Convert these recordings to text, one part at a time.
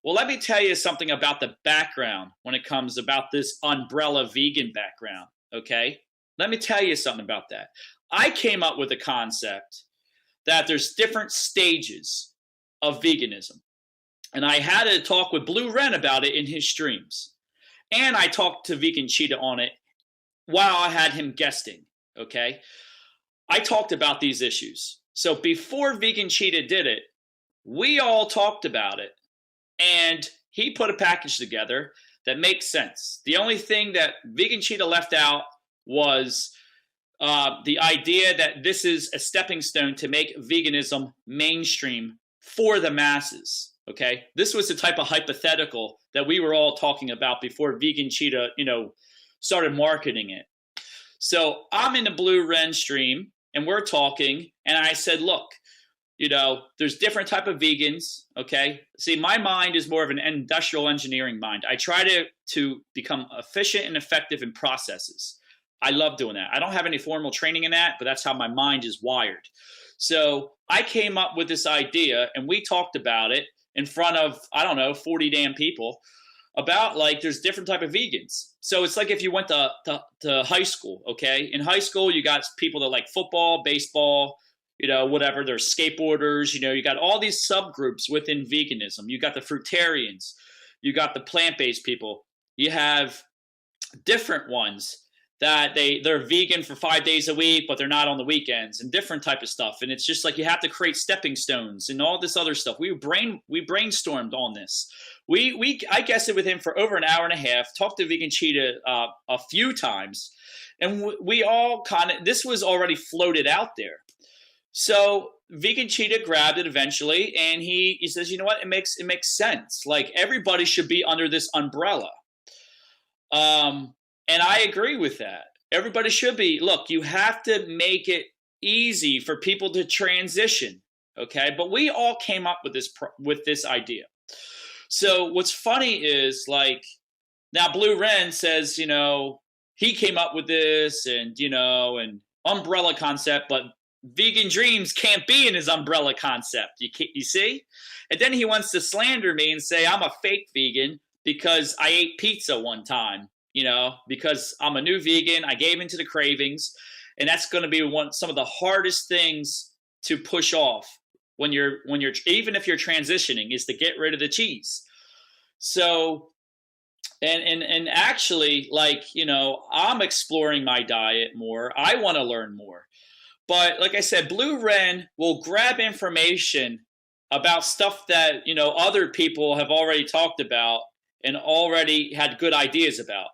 Well, let me tell you something about the background when it comes about this umbrella vegan background. Okay. Let me tell you something about that. I came up with a concept that there's different stages of veganism. And I had a talk with Blue Wren about it in his streams. And I talked to Vegan Cheetah on it while I had him guesting. Okay. I talked about these issues. So before Vegan Cheetah did it, we all talked about it. And he put a package together that makes sense. The only thing that Vegan Cheetah left out was the idea that this is a stepping stone to make veganism mainstream for the masses. Okay, this was the type of hypothetical that we were all talking about before Vegan Cheetah, started marketing it. So I'm in the Blue Wren stream, and we're talking, and I said, look, there's different type of vegans. Okay, see, my mind is more of an industrial engineering mind. I try to become efficient and effective in processes. I love doing that. I don't have any formal training in that, but that's how my mind is wired. So I came up with this idea, and we talked about it in front of, 40 damn people about there's different type of vegans. So it's like if you went to high school, okay? In high school, you got people that like football, baseball, whatever. There's skateboarders, you got all these subgroups within veganism. You got the fruitarians, you got the plant-based people. You have different ones that they're vegan for 5 days a week, but they're not on the weekends, and different type of stuff. And it's just like you have to create stepping stones and all this other stuff. We brainstormed on this. I guessed with him for over an hour and a half, talked to Vegan Cheetah a few times, and we all this was already floated out there. So Vegan Cheetah grabbed it eventually, and he says, you know what, it makes sense. Like everybody should be under this umbrella. And I agree with that. Everybody should be. Look, you have to make it easy for people to transition, okay? But we all came up with this idea. So what's funny is now Blue Wren says, he came up with this and and umbrella concept, but vegan dreams can't be in his umbrella concept. You see? And then he wants to slander me and say I'm a fake vegan because I ate pizza one time. Because I'm a new vegan, I gave into the cravings, and that's going to be some of the hardest things to push off when you're even if you're transitioning, is to get rid of the cheese. So, and actually, I'm exploring my diet more. I want to learn more, but like I said, Blue Wren will grab information about stuff that other people have already talked about and already had good ideas about.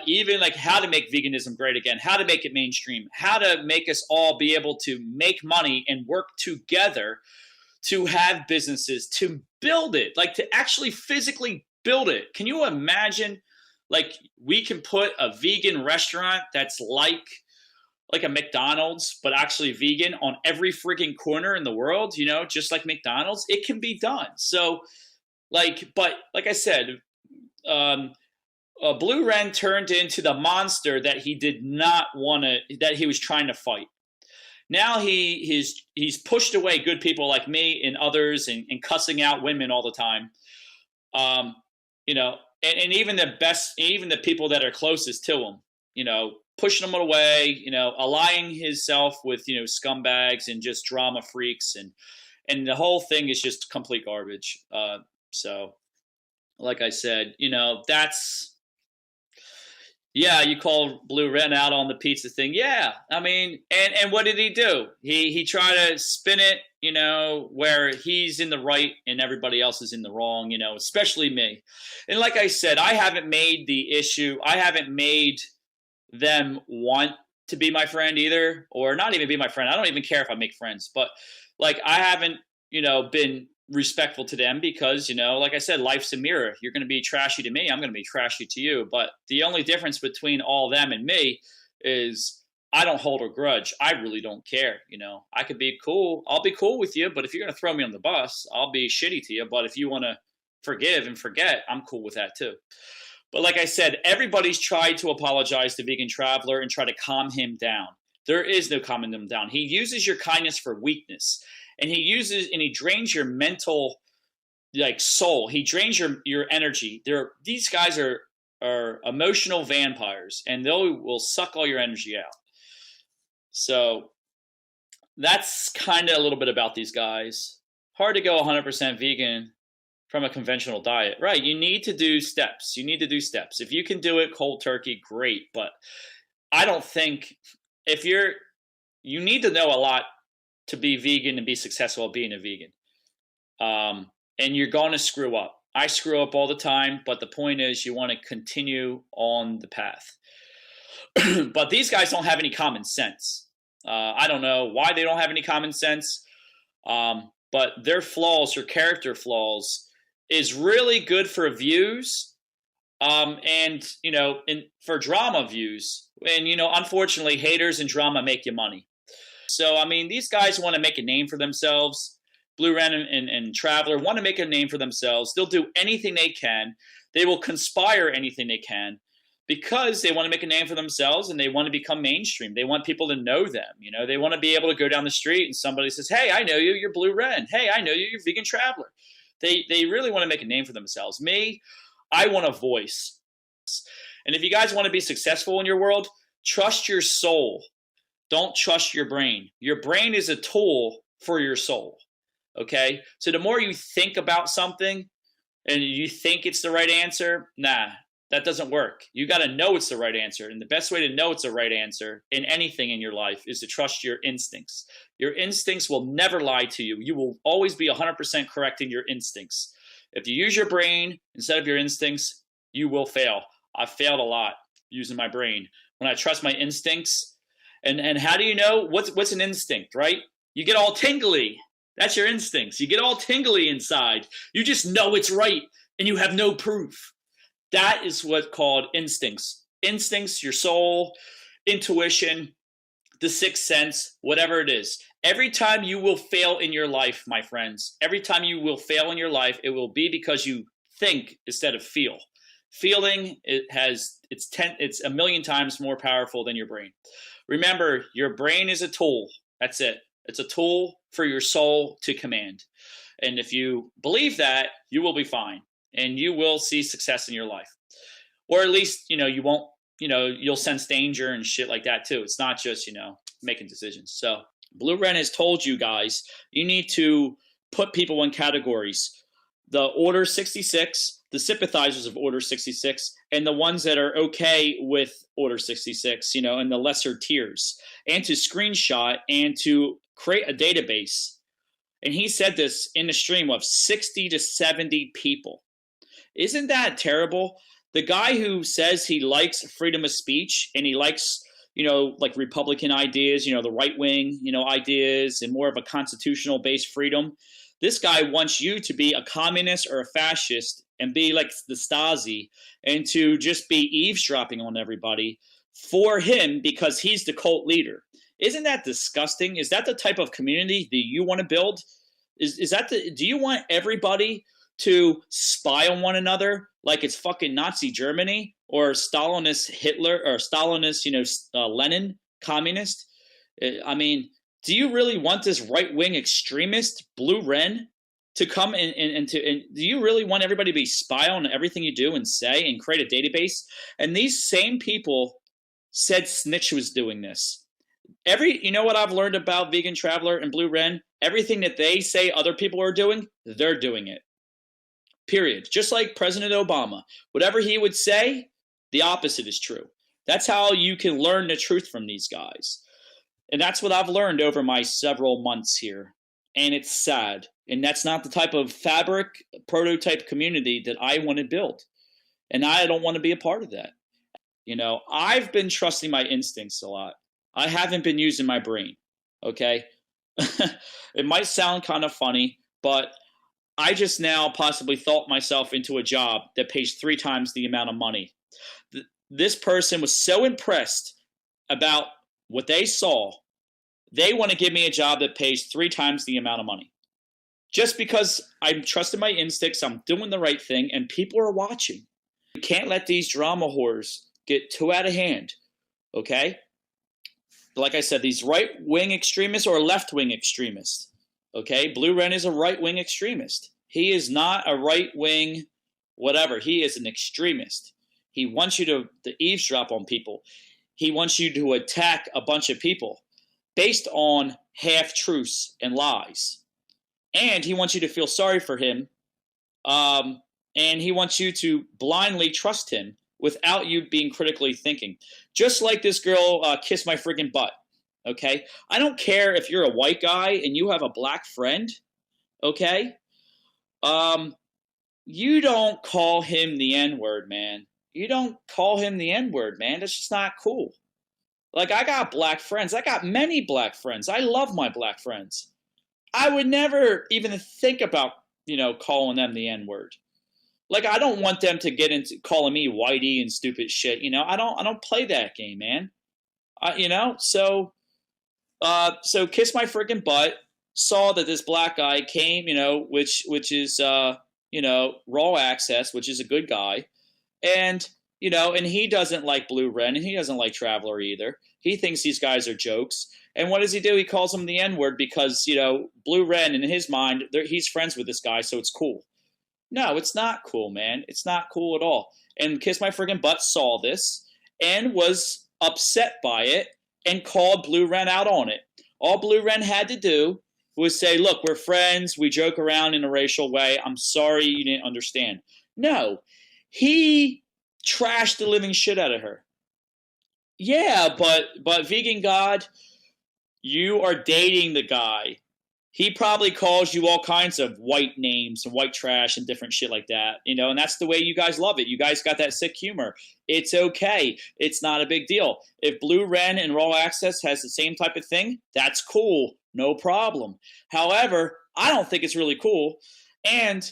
Even how to make veganism great again, how to make it mainstream, how to make us all be able to make money and work together to have businesses, to build it, to actually physically build it. Can you imagine, we can put a vegan restaurant that's like a McDonald's, but actually vegan on every freaking corner in the world, just like McDonald's? It can be done. So, but like I said, Blue Wren turned into the monster that he did not want to, that he was trying to fight. Now he's pushed away good people like me and others, and cussing out women all the time. And even the people that are closest to him, pushing them away, allying himself with, scumbags and just drama freaks, and the whole thing is just complete garbage. So like I said, yeah, you call Blue Wren out on the pizza thing. Yeah, I mean, and what did he do? He tried to spin it, where he's in the right and everybody else is in the wrong, especially me. And like I said, I haven't made the issue. I haven't made them want to be my friend either, or not even be my friend. I don't even care if I make friends, but I haven't, been respectful to them because, like I said, life's a mirror. You're going to be trashy to me, I'm going to be trashy to you. But the only difference between all them and me is I don't hold a grudge. I really don't care. I could be cool. I'll be cool with you. But if you're going to throw me on the bus, I'll be shitty to you. But if you want to forgive and forget, I'm cool with that too. But like I said, everybody's tried to apologize to Vegan Traveler and try to calm him down. There is no calming him down. He uses your kindness for weakness. And he drains your mental like soul. He drains your energy. These guys are emotional vampires, and they will suck all your energy out. So that's kind of a little bit about these guys. Hard to go 100% vegan from a conventional diet, right? You need to do steps. If you can do it cold turkey, great. But I don't think you need to know a lot to be vegan and be successful at being a vegan. And you're going to screw up. I screw up all the time, but the point is you want to continue on the path. But these guys don't have any common sense. I don't know why they don't have any common sense, but their flaws, their character flaws, is really good for views, and for drama views. And unfortunately, haters and drama make you money. So I mean, these guys want to make a name for themselves. Blue Wren and Traveler want to make a name for themselves. They'll do anything they can. They will conspire anything they can because they want to make a name for themselves and they want to become mainstream. They want people to know them. They want to be able to go down the street and somebody says, "Hey, I know you. You're Blue Wren. Hey, I know you. You're Vegan Traveler." They really want to make a name for themselves. Me, I want a voice. And if you guys want to be successful in your world, trust your soul. Don't trust your brain. Your brain is a tool for your soul. Okay? So the more you think about something and you think it's the right answer, nah, that doesn't work. You got to know it's the right answer. And the best way to know it's the right answer in anything in your life is to trust your instincts. Your instincts will never lie to you. You will always be 100% correct in your instincts. If you use your brain instead of your instincts, you will fail. I've failed a lot using my brain. When I trust my instincts, and how do you know what's an instinct, right? You get all tingly. That's your instincts. You get all tingly inside. You just know it's right, and you have no proof. That is what's called instincts. Instincts, your soul, intuition, the sixth sense, whatever it is. Every time you will fail in your life, my friends, every time you will fail in your life, it will be because you think instead of feel. Feeling, it's a million times more powerful than your brain. Remember, your brain is a tool. That's it. It's a tool for your soul to command. And if you believe that, you will be fine. And you will see success in your life. Or at least, you won't, you'll sense danger and shit like that too. It's not just, making decisions. So Blue Wren has told you guys, you need to put people in categories. The Order 66, the sympathizers of Order 66, and the ones that are okay with Order 66, in the lesser tiers. And to screenshot and to create a database. And he said this in the stream of 60 to 70 people. Isn't that terrible? The guy who says he likes freedom of speech and he likes, like Republican ideas, the right wing, ideas and more of a constitutional based freedom. This guy wants you to be a communist or a fascist and be like the Stasi and to just be eavesdropping on everybody for him because he's the cult leader. Isn't that disgusting? Is that the type of community that you want to build? Do you want everybody to spy on one another like it's fucking Nazi Germany or Stalinist Hitler or Stalinist, Lenin, communist? I mean, do you really want this right-wing extremist Blue Wren to come and do you really want everybody to be spy on everything you do and say and create a database? And these same people said Snitch was doing this. What I've learned about Vegan Traveler and Blue Wren? Everything that they say other people are doing, they're doing it. Period. Just like President Obama. Whatever he would say, the opposite is true. That's how you can learn the truth from these guys. And that's what I've learned over my several months here. And it's sad. And that's not the type of fabric prototype community that I want to build. And I don't want to be a part of that. I've been trusting my instincts a lot. I haven't been using my brain. Okay? It might sound kind of funny, but I just now possibly thought myself into a job that pays 3 times the amount of money. This person was so impressed about what they saw, they want to give me a job that pays 3 times the amount of money. Just because I'm trusting my instincts, I'm doing the right thing, and people are watching. You can't let these drama whores get too out of hand, okay? Like I said, these right-wing extremists or left-wing extremists, okay? Blue Wren is a right-wing extremist. He is not a right wing, whatever. He is an extremist. He wants you to eavesdrop on people. He wants you to attack a bunch of people based on half truths and lies. And he wants you to feel sorry for him. And he wants you to blindly trust him without you being critically thinking. Just like this girl, Kiss My Friggin' Butt. Okay? I don't care if you're a white guy and you have a black friend. Okay? You don't call him the N-word, man. You don't call him the N-word, man. That's just not cool. Like, I got black friends. I got many black friends. I love my black friends. I would never even think about, calling them the N-word. Like, I don't want them to get into calling me whitey and stupid shit. I don't play that game, man. So Kiss My Friggin' Butt saw that this black guy came, which is, Raw Access, which is a good guy. And, and he doesn't like Blue Wren, and he doesn't like Traveler either. He thinks these guys are jokes. And what does he do? He calls them the N-word because, Blue Wren, in his mind, he's friends with this guy, so it's cool. No, it's not cool, man. It's not cool at all. And Kiss My Friggin' Butt saw this and was upset by it and called Blue Wren out on it. All Blue Wren had to do was say, look, we're friends. We joke around in a racial way. I'm sorry you didn't understand. No, he trashed the living shit out of her. Yeah, but Vegan God, you are dating the guy. He probably calls you all kinds of white names and white trash and different shit like that, and that's the way you guys love it. You guys got that sick humor. It's okay. It's not a big deal. If Blue Wren and Raw Access has the same type of thing, that's cool. No problem. However, I don't think it's really cool. And,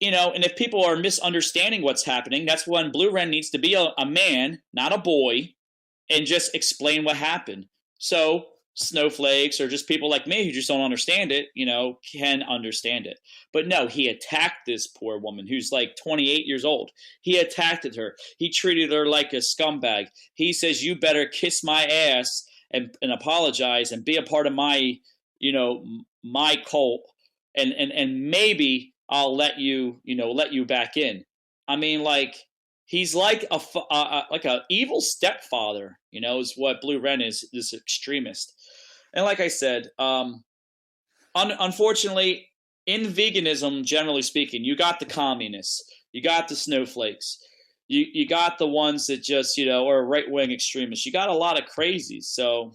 and if people are misunderstanding what's happening, that's when Blue Wren needs to be a man, not a boy, and just explain what happened. So snowflakes or just people like me who just don't understand it, can understand it. But no, he attacked this poor woman who's like 28 years old. He attacked her. He treated her like a scumbag. He says, you better kiss my ass and apologize and be a part of my, my cult. And maybe I'll let you back in. I mean, like, he's like a evil stepfather, is what Blue Wren is, this extremist. And like I said, unfortunately, in veganism, generally speaking, you got the communists, you got the snowflakes, you got the ones that just, are right-wing extremists. You got a lot of crazies. So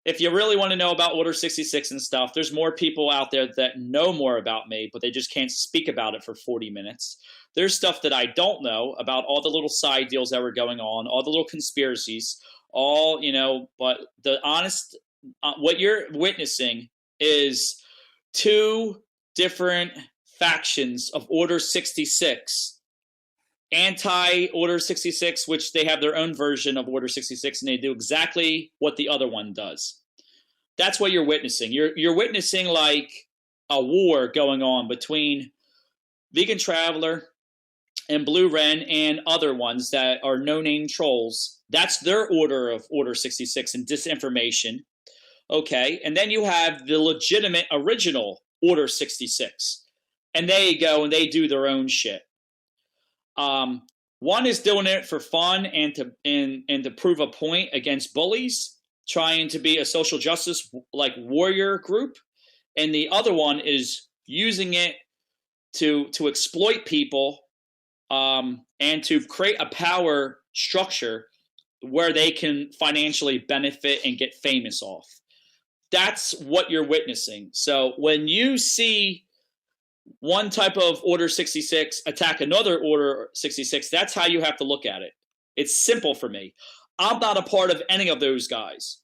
if you really want to know about Order 66 and stuff, there's more people out there that know more about me, but they just can't speak about it for 40 minutes. There's stuff that I don't know about, all the little side deals that were going on, all the little conspiracies, but the honest, what you're witnessing is two different factions of Order 66. Anti-Order 66, which they have their own version of Order 66, and they do exactly what the other one does. That's what you're witnessing. You're witnessing like a war going on between Vegan Traveler and Blue Wren and other ones that are no-name trolls. That's their order of Order 66 and disinformation. Okay, and then you have the legitimate original Order 66. And they go and they do their own shit. One is doing it for fun and to prove a point against bullies, trying to be a social justice like warrior group, and the other one is using it to exploit people and to create a power structure where they can financially benefit and get famous off. That's what you're witnessing. So when you see one type of Order 66 attack another Order 66, that's how you have to look at it. It's simple for me. I'm not a part of any of those guys.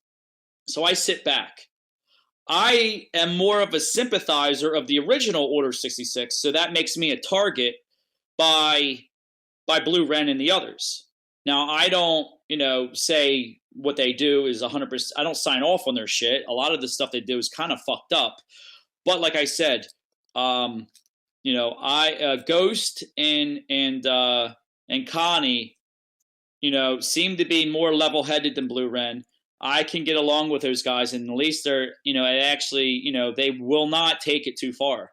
So I sit back. I am more of a sympathizer of the original Order 66, so that makes me a target by Blue Wren and the others. Now, I don't, say what they do is 100%. I don't sign off on their shit. A lot of the stuff they do is kind of fucked up. But like I said, Ghost and Connie, seem to be more level-headed than Blue Wren. I can get along with those guys, and at least they're, they will not take it too far.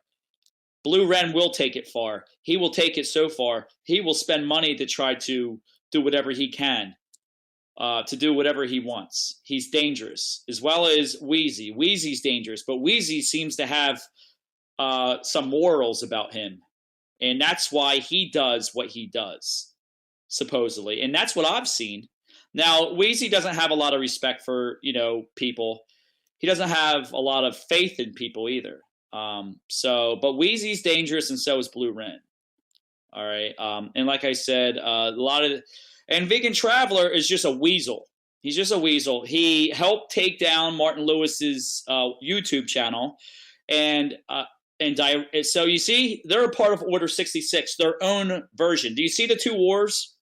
Blue Wren will take it far. He will take it so far. He will spend money to try to do whatever he can, to do whatever he wants. He's dangerous, as well as Wheezy. Wheezy's dangerous, but Wheezy seems to have some morals about him. And that's why he does what he does, supposedly. And that's what I've seen. Now, Wheezy doesn't have a lot of respect for, people. He doesn't have a lot of faith in people either. But Wheezy's dangerous, and so is Blue Wren. All right. And like I said, and Vegan Traveler is just a weasel. He's just a weasel. He helped take down Martin Lewis's YouTube channel, so you see, they're a part of Order 66, their own version. Do you see the two wars?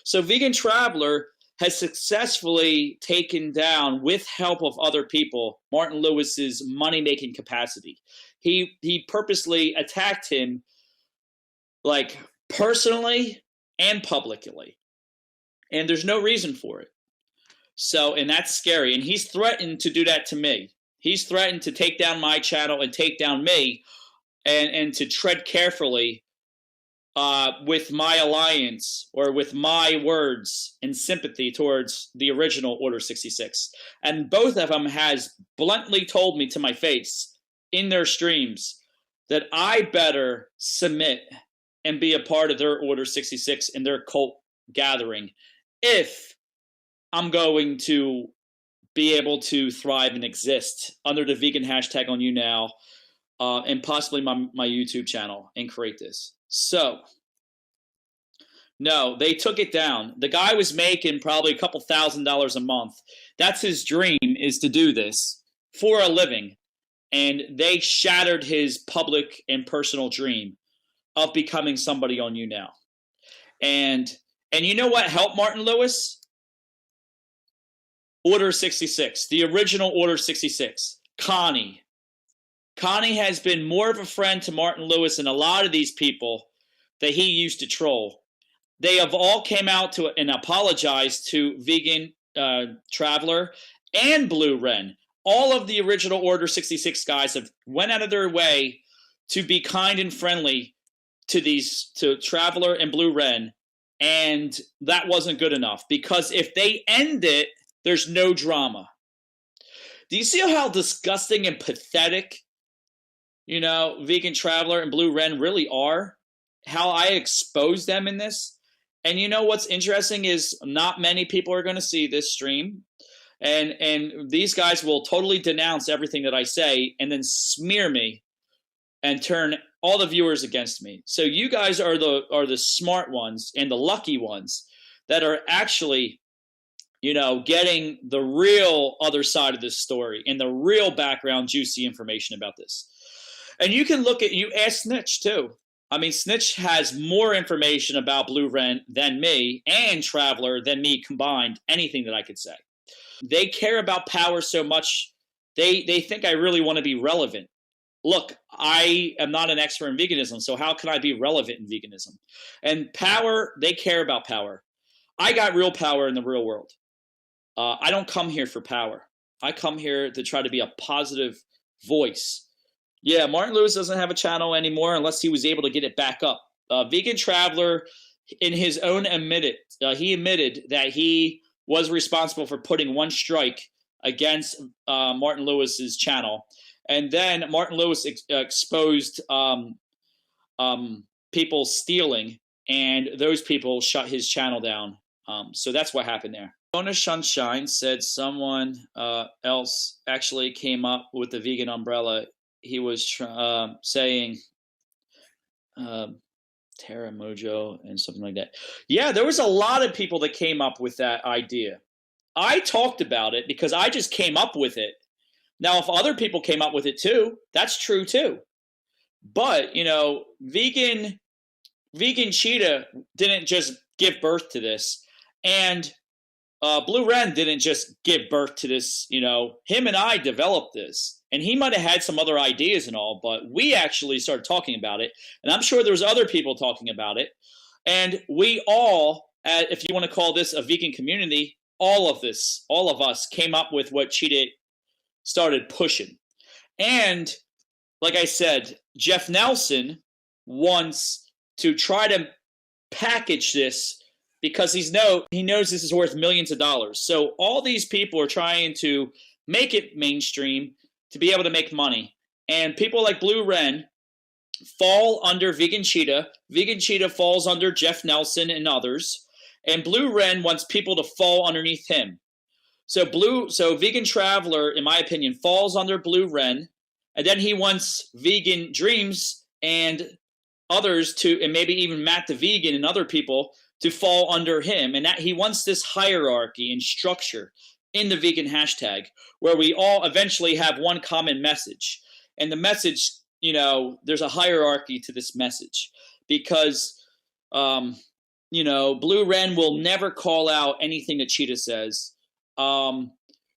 So Vegan Traveler has successfully taken down, with help of other people, Martin Lewis's money-making capacity. He purposely attacked him, like, personally and publicly. And there's no reason for it. So, and that's scary. And he's threatened to do that to me. He's threatened to take down my channel and take down me, and to tread carefully with my alliance, or with my words and sympathy towards the original Order 66. And both of them has bluntly told me to my face in their streams that I better submit and be a part of their Order 66 and their cult gathering if I'm going to be able to thrive and exist under the vegan hashtag on Younow, and possibly my YouTube channel, and create this. So, no, they took it down. The guy was making probably a couple $1,000s a month. That's his dream, is to do this for a living. And they shattered his public and personal dream of becoming somebody on Younow. And you know what helped Martin Lewis? Order 66, the original Order 66, Connie. Connie has been more of a friend to Martin Lewis than a lot of these people that he used to troll. They have all came out and apologized to Vegan Traveler and Blue Wren. All of the original Order 66 guys have went out of their way to be kind and friendly to Traveler and Blue Wren, and that wasn't good enough, because if they end it, there's no drama. Do you see how disgusting and pathetic, Vegan Traveler and Blue Wren really are? How I exposed them in this? And you know what's interesting is not many people are going to see this stream. And these guys will totally denounce everything that I say and then smear me and turn all the viewers against me. So you guys are the smart ones and the lucky ones that are actually, getting the real other side of this story and the real background, juicy information about this. And you can you ask Snitch too. I mean, Snitch has more information about Blue Wren than me, and Traveler than me combined, anything that I could say. They care about power so much, they think I really want to be relevant. Look, I am not an expert in veganism, so how can I be relevant in veganism? And power, they care about power. I got real power in the real world. I don't come here for power. I come here to try to be a positive voice. Yeah, Martin Lewis doesn't have a channel anymore unless he was able to get it back up. Vegan Traveler, in his own he admitted that he was responsible for putting one strike against Martin Lewis's channel. And then Martin Lewis exposed people stealing, and those people shut his channel down. So that's what happened there. Mona Sunshine said someone else actually came up with the vegan umbrella. He was saying Terra Mojo and something like that. Yeah, there was a lot of people that came up with that idea. I talked about it because I just came up with it. Now, if other people came up with it too, that's true too. But, Vegan Cheetah didn't just give birth to this. And Blue Wren didn't just give birth to this. Him and I developed this. And he might have had some other ideas and all, but we actually started talking about it. And I'm sure there's other people talking about it. And we all, if you want to call this a vegan community, all of us came up with what Cheetah started pushing. And like I said, Jeff Nelson, wants to try to package this because he knows this is worth millions of dollars. So all these people are trying to make it mainstream to be able to make money. And people like Blue Wren fall under Vegan Cheetah. Vegan Cheetah falls under Jeff Nelson and others. And Blue Wren wants people to fall underneath him. So Vegan Traveler, in my opinion, falls under Blue Wren. And then he wants Vegan Dreams and others to, and maybe even Matt the Vegan and other people to fall under him. And that he wants this hierarchy and structure in the vegan hashtag where we all eventually have one common message. And the message, there's a hierarchy to this message because, Blue Wren will never call out anything that Cheetah says.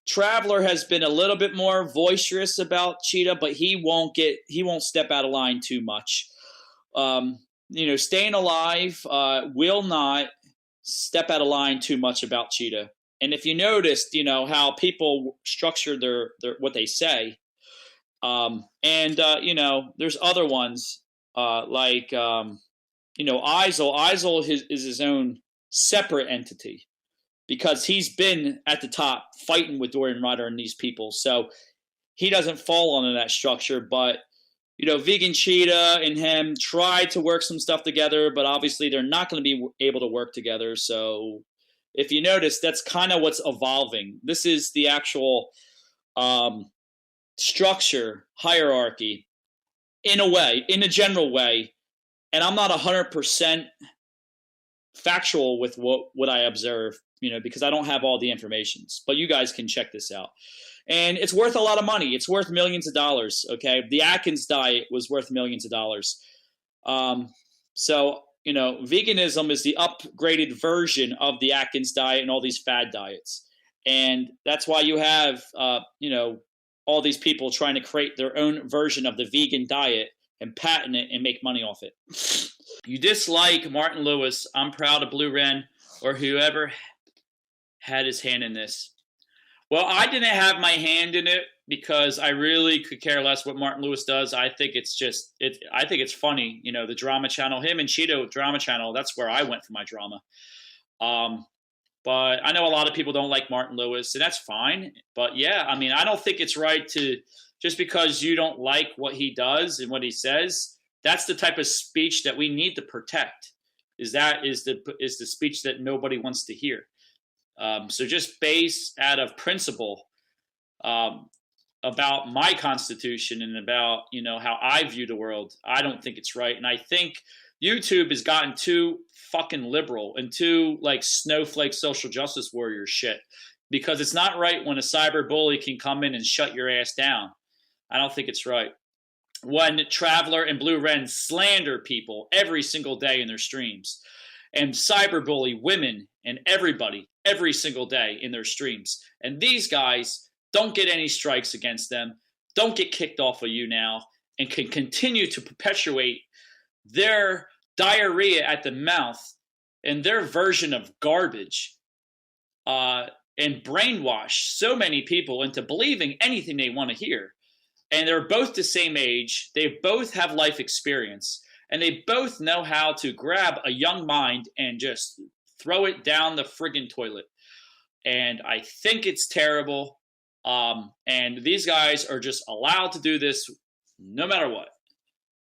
Traveler has been a little bit more boisterous about Cheetah, but he won't step out of line too much. Staying Alive will not step out of line too much about Cheetah. And if you noticed, how people structure their what they say, there's other ones like Eisel. Eisel is his own separate entity because he's been at the top fighting with Dorian Ryder and these people, so he doesn't fall under that structure. But Vegan Cheetah and him try to work some stuff together, but obviously they're not going to be able to work together. So if you notice, that's kind of what's evolving. This is the actual structure, hierarchy, in a general way. And I'm not 100% factual with what I observe, because I don't have all the information. But you guys can check this out. And it's worth a lot of money. It's worth millions of dollars, okay? The Atkins diet was worth millions of dollars. Veganism is the upgraded version of the Atkins diet and all these fad diets. And that's why you have, all these people trying to create their own version of the vegan diet and patent it and make money off it. You dislike Martin Lewis. I'm proud of Blue Wren or whoever had his hand in this. Well, I didn't have my hand in it because I really could care less what Martin Lewis does. I think I think it's funny, the drama channel, him and Cheeto drama channel. That's where I went for my drama. But I know a lot of people don't like Martin Lewis, and that's fine. But yeah, I don't think it's right to, just because you don't like what he does and what he says, that's the type of speech that we need to protect. Is the speech that nobody wants to hear. So just based out of principle about my constitution and about, how I view the world, I don't think it's right. And I think YouTube has gotten too fucking liberal and too like snowflake social justice warrior shit, because it's not right when a cyber bully can come in and shut your ass down. I don't think it's right. When Traveler and Blue Wren slander people every single day in their streams and cyberbully women and everybody every single day in their streams. And these guys don't get any strikes against them, don't get kicked off of Younow, and can continue to perpetuate their diarrhea at the mouth and their version of garbage and brainwash so many people into believing anything they want to hear. And they're both the same age. They both have life experience. And they both know how to grab a young mind and just throw it down the friggin' toilet. And I think it's terrible. And these guys are just allowed to do this no matter what.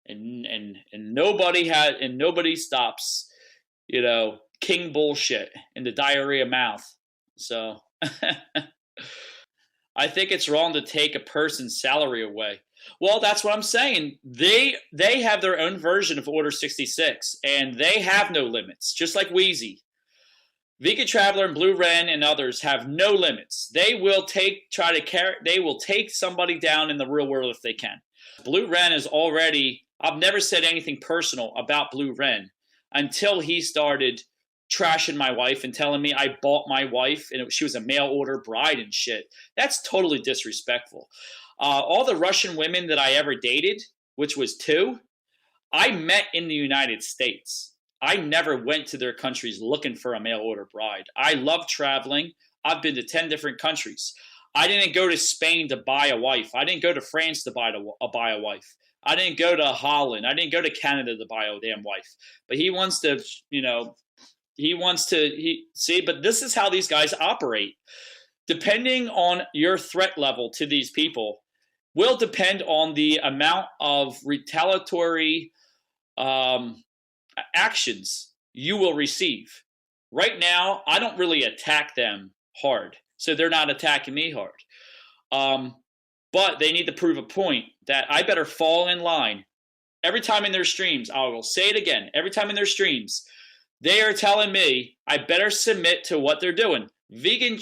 And nobody stops, king bullshit in the diarrhea mouth. So I think it's wrong to take a person's salary away. Well, that's what I'm saying. They have their own version of Order 66, and they have no limits, just like Wheezy. Vegan Traveler and Blue Wren and others have no limits. They will take somebody down in the real world if they can. Blue Wren is already, I've never said anything personal about Blue Wren until he started trashing my wife and telling me I bought my wife and she was a mail order bride and shit. That's totally disrespectful. All the Russian women that I ever dated, which was 2, I met in the United States. I never went to their countries looking for a mail order bride. I love traveling. I've been to 10 different countries. I didn't go to Spain to buy a wife. I didn't go to France to buy a wife. I didn't go to Holland. I didn't go to Canada to buy a damn wife. But he wants to, see, but this is how these guys operate. Depending on your threat level to these people will depend on the amount of retaliatory actions you will receive. Right now, I don't really attack them hard, so they're not attacking me hard. But they need to prove a point that I better fall in line. Every time in their streams, I will say it again, every time in their streams, they are telling me I better submit to what they're doing. Vegan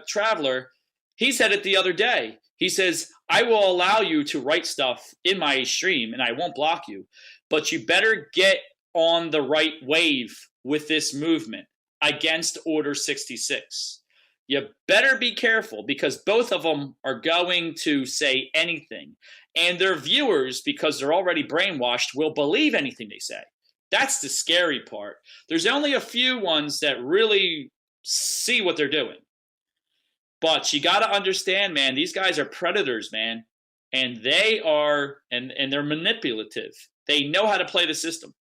Traveler, he said it the other day. He says, I will allow you to write stuff in my stream and I won't block you, but you better get on the right wave with this movement against Order 66. You better be careful because both of them are going to say anything. And their viewers, because they're already brainwashed, will believe anything they say. That's the scary part. There's only a few ones that really see what they're doing. But you got to understand, man, these guys are predators, man. And they are, and they're manipulative. They know how to play the system.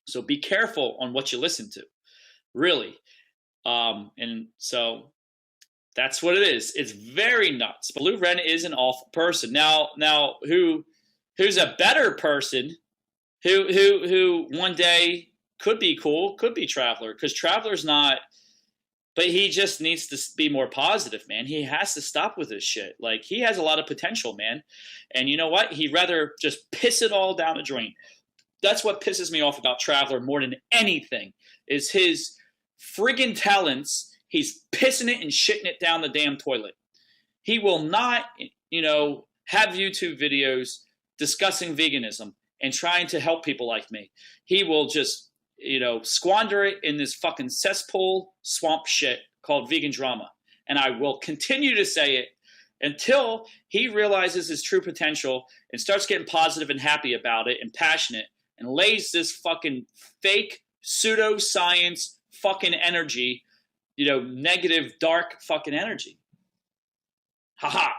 So be careful on what you listen to, really. And so that's what it is. It's very nuts. Blue Wren is an awful person. Now, who's a better person? Who one day could be cool, could be Traveler, because Traveler's not. But he just needs to be more positive, man. He has to stop with this shit. Like, he has a lot of potential, man. And you know what? He'd rather just piss it all down the drain. That's what pisses me off about Traveler more than anything, is his friggin' talents. He's pissing it and shitting it down the damn toilet. He will not, have YouTube videos discussing veganism and trying to help people like me. He will just squander it in this fucking cesspool swamp shit called vegan drama. And I will continue to say it until he realizes his true potential and starts getting positive and happy about it and passionate and lays this fucking fake pseudoscience fucking energy, negative, dark fucking energy. Ha ha.